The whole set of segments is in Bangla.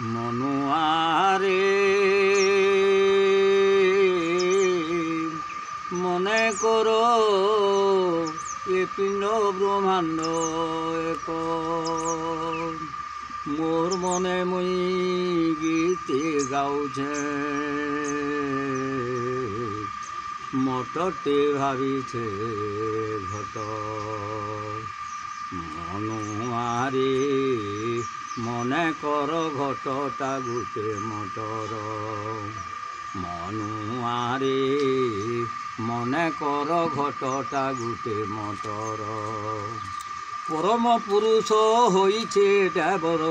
মনুয়ারে মনে করো এ পিণ্ড ব্রহ্মাণ্ড এক মোর মনে মুই গীতে গাউছে মটতে ভাবিছে ঘট মনুয়ারে মনে কর ঘটটা গুটে মটর মনুয়ারে মনে কর ঘটটা গুটে মটর পরম পুরুষ হইছে ড্রাইভর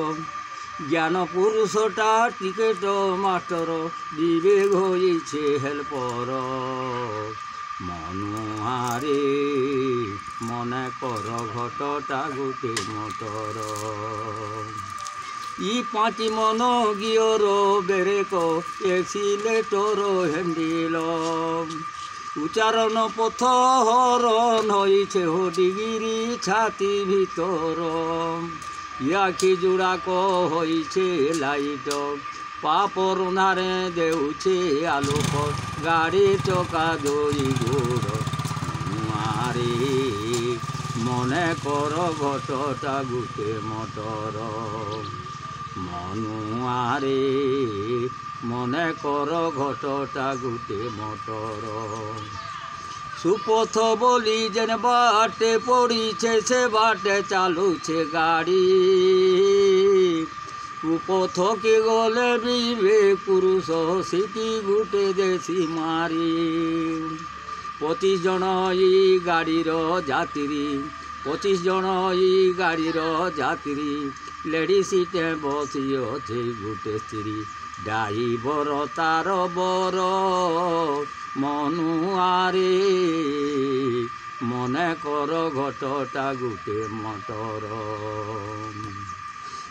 জ্ঞান পুরুষটা টিকেট মাস্টর বিবেক হইছে হেল্পর মনুয়ারে মনে কর ঘটটা গুটে মটর ই পাঁচি মন গিয়র বেরেক এক্সিলেটর হ্যান্ডিল উচ্চারণ পথ হরণ হইছে ডিগিরি ছাতি ভিতর ইয়াখি জোড়াক হইছে লাইট পাপর নারে দেউছে আলোক গাড়ি চকা দই গোড় মনুয়ারে মনে কর ঘটটা গুটে মটর মনুয়ারে মনে কর ঘটটা গুটে মটর সুপথ বলি যেন বাটে পড়িছে সে বাটে চালুছে গাড়ি কুপথকে গলে বিবেক পুরুষ সিটি গুটে দেশি মারি 25 জন ই গাড়ির যাত্রী 25 জন ই গাড়ির যাত্রী লেডি সিটে বসি অছে গুটে স্ত্রী ড্রাইভর তার বর মনুয়ারে মনে কর ঘটটা গুটে মটর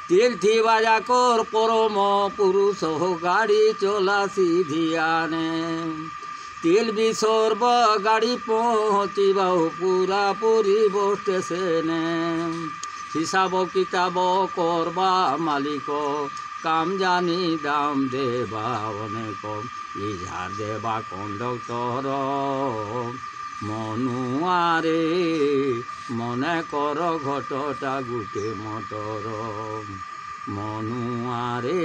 তীর্থি বাজা কর পরম পুরুষ গাড়ি চলা সিধিয়ানে তেল বিসর্ব গাড়ি পৌঁছিবা পুরাপুরি স্টেশনে হিসাব কিতাব করবা মালিক কাম জানি দাম দেবা অনেক ইঝার দেবা কন্ডক্টর মনুয়ারে মনে কর ঘটটা গুটে মটর মনুয়ারে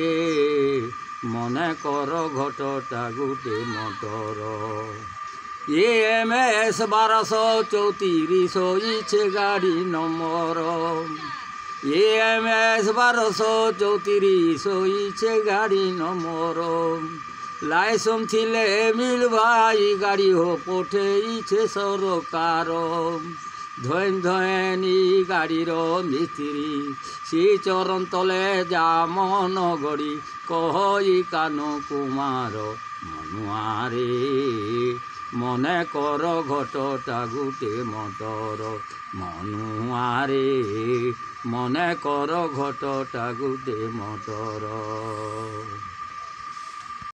মনে কর ঘটটা গুটে মটর EMS 1234 ইচ্ছে গাড়ি নম্বর EMS 1234 ইচ্ছে গাড়ি নম্বর লাইসেন্স থিলে মিলবাই গাড়ি হো পঠেইছে সরকার ধৈন ধৈনি গাড়ির মিস্ত্রি সে চরণ তলে যা মন গড়ি কহই কানু কুমার মনুয়ারে মনে কর ঘটটা গুটে মটর মনুয়ারে মনে কর ঘটটা গুটে মটর।